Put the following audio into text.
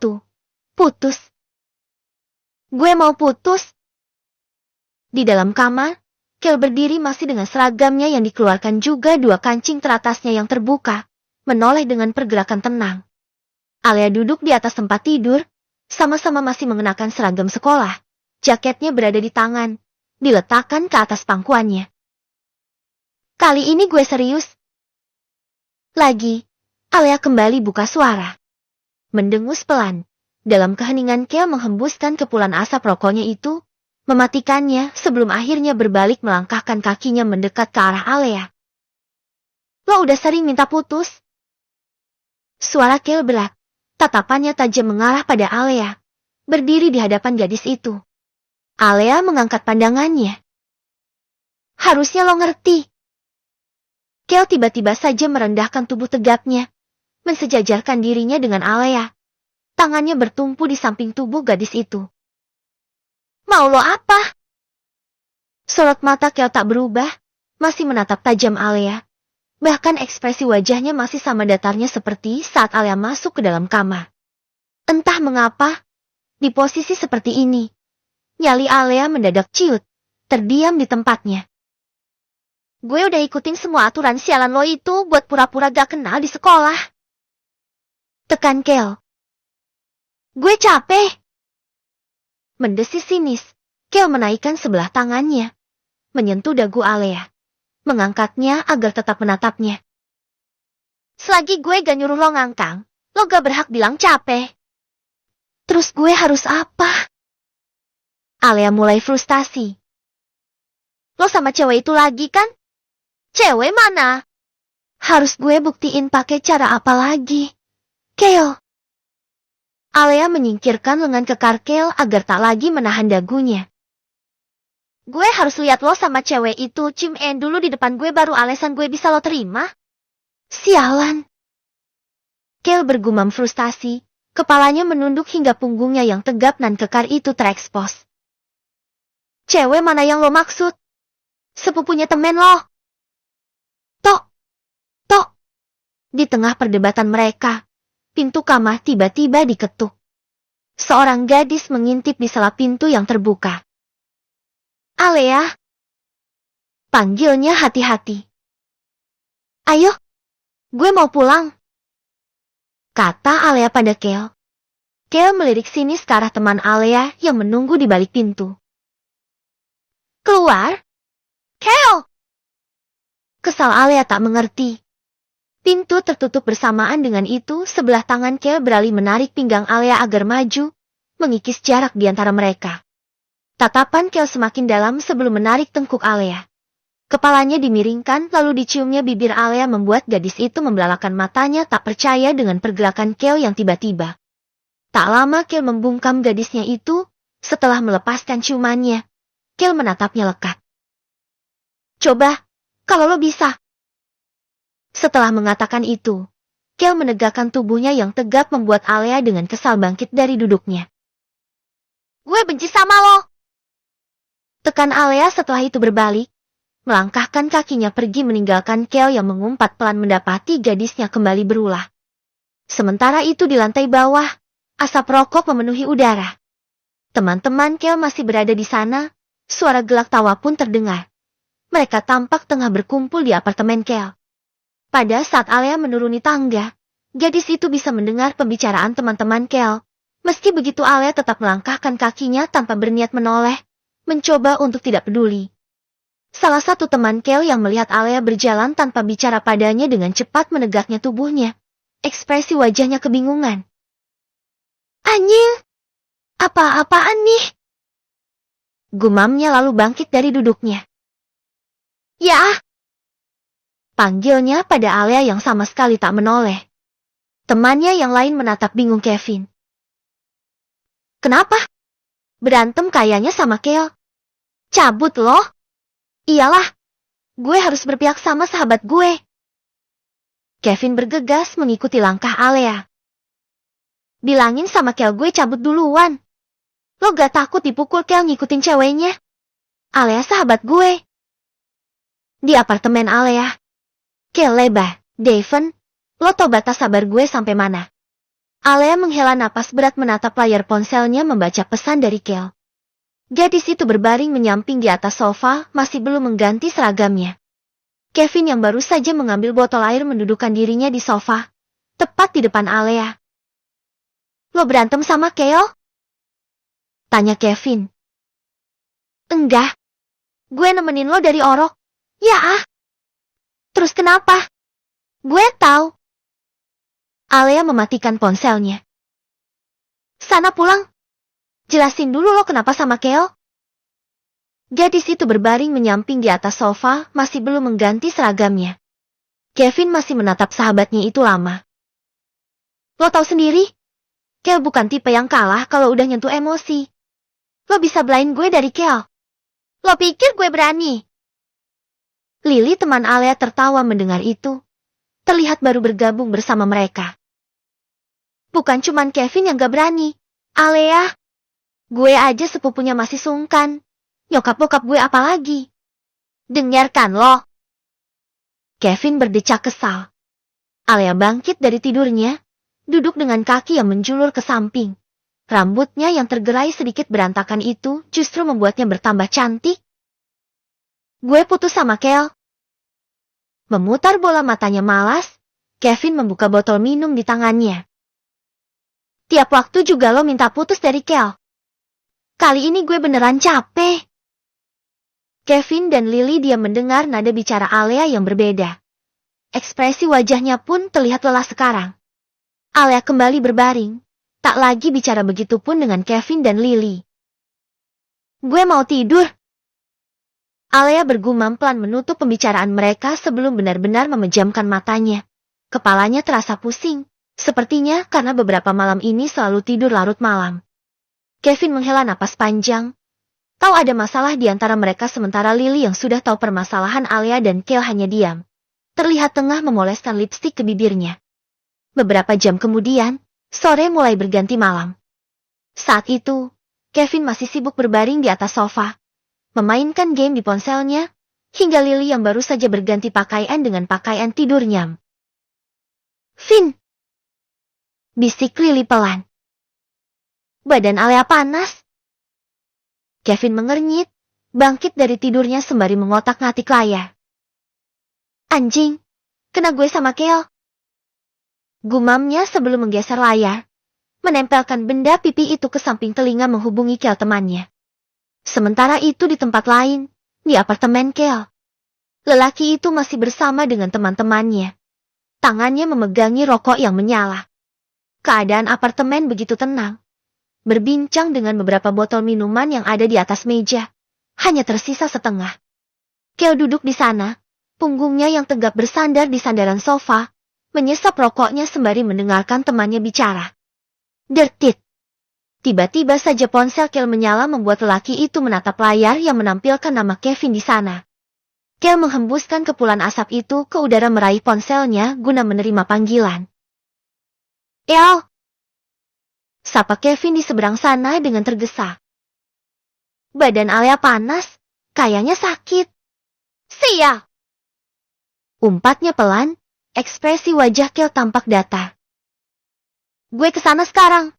Tuh, putus. Gue mau putus. Di dalam kamar, Kel berdiri masih dengan seragamnya yang dikeluarkan juga dua kancing teratasnya yang terbuka, menoleh dengan pergerakan tenang. Alia duduk di atas tempat tidur, sama-sama masih mengenakan seragam sekolah. Jaketnya berada di tangan, diletakkan ke atas pangkuannya. Kali ini gue serius. Lagi, Alia kembali buka suara. Mendengus pelan. Dalam keheningan Kel menghembuskan kepulan asap rokoknya itu, mematikannya sebelum akhirnya berbalik melangkahkan kakinya mendekat ke arah Alia. Lo udah sering minta putus? Suara Kel berat, tatapannya tajam mengarah pada Alia, berdiri di hadapan gadis itu. Alia mengangkat pandangannya. Harusnya lo ngerti. Kel tiba-tiba saja merendahkan tubuh tegapnya, mensejajarkan dirinya dengan Alia. Tangannya bertumpu di samping tubuh gadis itu. Mau lo apa? Sorot mata Kel tak berubah, masih menatap tajam Alia. Bahkan ekspresi wajahnya masih sama datarnya seperti saat Alia masuk ke dalam kamar. Entah mengapa, di posisi seperti ini, nyali Alia mendadak ciut, terdiam di tempatnya. Gue udah ikutin semua aturan sialan lo itu buat pura-pura gak kenal di sekolah. Tekan Kel. Gue capek. Mendesis sinis, Kel menaikkan sebelah tangannya, menyentuh dagu Alia, mengangkatnya agar tetap menatapnya. Selagi gue gak nyuruh lo ngangkang, lo gak berhak bilang capek. Terus gue harus apa? Alia mulai frustasi. Lo sama cewek itu lagi kan? Cewek mana? Harus gue buktiin pakai cara apa lagi? Kel. Alia menyingkirkan lengan kekar Kel agar tak lagi menahan dagunya. Gue harus lihat lo sama cewek itu cium dulu di depan gue baru alasan gue bisa lo terima. Sialan. Kel bergumam frustasi, kepalanya menunduk hingga punggungnya yang tegap dan kekar itu terekspos. Cewek mana yang lo maksud? Sepupunya temen lo. Tok. Di tengah perdebatan mereka, pintu kamar tiba-tiba diketuk. Seorang gadis mengintip di sela pintu yang terbuka. Alia. Panggilnya hati-hati. Ayo, gue mau pulang. Kata Alia pada Kel. Kel melirik sinis ke arah teman Alia yang menunggu di balik pintu. Keluar? Kel! Kesal Alia tak mengerti. Pintu tertutup bersamaan dengan itu sebelah tangan Kel beralih menarik pinggang Alia agar maju, mengikis jarak di antara mereka. Tatapan Kel semakin dalam sebelum menarik tengkuk Alia. Kepalanya dimiringkan lalu diciumnya bibir Alia membuat gadis itu membelalakan matanya tak percaya dengan pergerakan Kel yang tiba-tiba. Tak lama Kel membungkam gadisnya itu, setelah melepaskan ciumannya, Kel menatapnya lekat. Coba, kalau lo bisa. Setelah mengatakan itu, Kel menegakkan tubuhnya yang tegap membuat Alia dengan kesal bangkit dari duduknya. Gue benci sama lo. Tekan Alia setelah itu berbalik, melangkahkan kakinya pergi meninggalkan Kel yang mengumpat pelan mendapati gadisnya kembali berulah. Sementara itu di lantai bawah, asap rokok memenuhi udara. Teman-teman Kel masih berada di sana, suara gelak tawa pun terdengar. Mereka tampak tengah berkumpul di apartemen Kel. Pada saat Alia menuruni tangga, gadis itu bisa mendengar pembicaraan teman-teman Kel. Meski begitu Alia tetap melangkahkan kakinya tanpa berniat menoleh, mencoba untuk tidak peduli. Salah satu teman Kel yang melihat Alia berjalan tanpa bicara padanya dengan cepat menegaknya tubuhnya. Ekspresi wajahnya kebingungan. Anjing! Apa-apaan nih? Gumamnya lalu bangkit dari duduknya. Ya! Panggilnya pada Alia yang sama sekali tak menoleh. Temannya yang lain menatap bingung Kevin. Kenapa? Berantem kayaknya sama Kel. Cabut loh. Iyalah, gue harus berpihak sama sahabat gue. Kevin bergegas mengikuti langkah Alia. Bilangin sama Kel gue cabut duluan. Lo gak takut dipukul Kel ngikutin ceweknya? Alia sahabat gue. Di apartemen Alia. Kel lebar, Devon, lo tau batas sabar gue sampai mana? Alea menghela napas berat menatap layar ponselnya membaca pesan dari Kel. Gadis itu berbaring menyamping di atas sofa, masih belum mengganti seragamnya. Kevin yang baru saja mengambil botol air mendudukkan dirinya di sofa, tepat di depan Alea. Lo berantem sama Kel? Tanya Kevin. Enggak. Gue nemenin lo dari orok. Ya ah. Terus kenapa? Gue tahu. Alea mematikan ponselnya. Sana pulang. Jelasin dulu lo kenapa sama Kel. Gadis itu berbaring menyamping di atas sofa, masih belum mengganti seragamnya. Kevin masih menatap sahabatnya itu lama. Lo tahu sendiri, Kel bukan tipe yang kalah kalau udah nyentuh emosi. Lo bisa belain gue dari Kel. Lo pikir gue berani? Lily teman Alea tertawa mendengar itu. Terlihat baru bergabung bersama mereka. Bukan cuman Kevin yang gak berani. Alea. Gue aja sepupunya masih sungkan. Nyokap-bokap gue apalagi. Dengarkan lo. Kevin berdecak kesal. Alea bangkit dari tidurnya. Duduk dengan kaki yang menjulur ke samping. Rambutnya yang tergerai sedikit berantakan itu justru membuatnya bertambah cantik. Gue putus sama Kel. Memutar bola matanya malas, Kevin membuka botol minum di tangannya. Tiap waktu juga lo minta putus dari Kel. Kali ini gue beneran capek. Kevin dan Lily diam mendengar nada bicara Alea yang berbeda. Ekspresi wajahnya pun terlihat lelah sekarang. Alea kembali berbaring, tak lagi bicara begitu pun dengan Kevin dan Lily. Gue mau tidur. Alea bergumam pelan menutup pembicaraan mereka sebelum benar-benar memejamkan matanya. Kepalanya terasa pusing, sepertinya karena beberapa malam ini selalu tidur larut malam. Kevin menghela napas panjang. Tahu ada masalah di antara mereka sementara Lily yang sudah tahu permasalahan Alea dan Kel hanya diam. Terlihat tengah memoleskan lipstik ke bibirnya. Beberapa jam kemudian, sore mulai berganti malam. Saat itu, Kevin masih sibuk berbaring di atas sofa. Memainkan game di ponselnya, hingga Lily yang baru saja berganti pakaian dengan pakaian tidurnya. Vin! Bisik Lily pelan. Badan Alea panas. Kevin mengernyit, bangkit dari tidurnya sembari mengotak-ngatik layar. Anjing, kena gue sama Kel. Gumamnya sebelum menggeser layar, menempelkan benda pipi itu ke samping telinga menghubungi Kel temannya. Sementara itu di tempat lain, di apartemen Kel. Lelaki itu masih bersama dengan teman-temannya. Tangannya memegangi rokok yang menyala. Keadaan apartemen begitu tenang. Berbincang dengan beberapa botol minuman yang ada di atas meja. Hanya tersisa setengah. Kel duduk di sana, punggungnya yang tegap bersandar di sandaran sofa, menyesap rokoknya sembari mendengarkan temannya bicara. Dertit. Tiba-tiba saja ponsel Kel menyala membuat lelaki itu menatap layar yang menampilkan nama Kevin di sana. Kel menghembuskan kepulan asap itu ke udara meraih ponselnya guna menerima panggilan. El! Sapa Kevin di seberang sana dengan tergesa. Badan Alea panas, kayaknya sakit. Sial! Umpatnya pelan, ekspresi wajah Kel tampak datar. Gue kesana sekarang.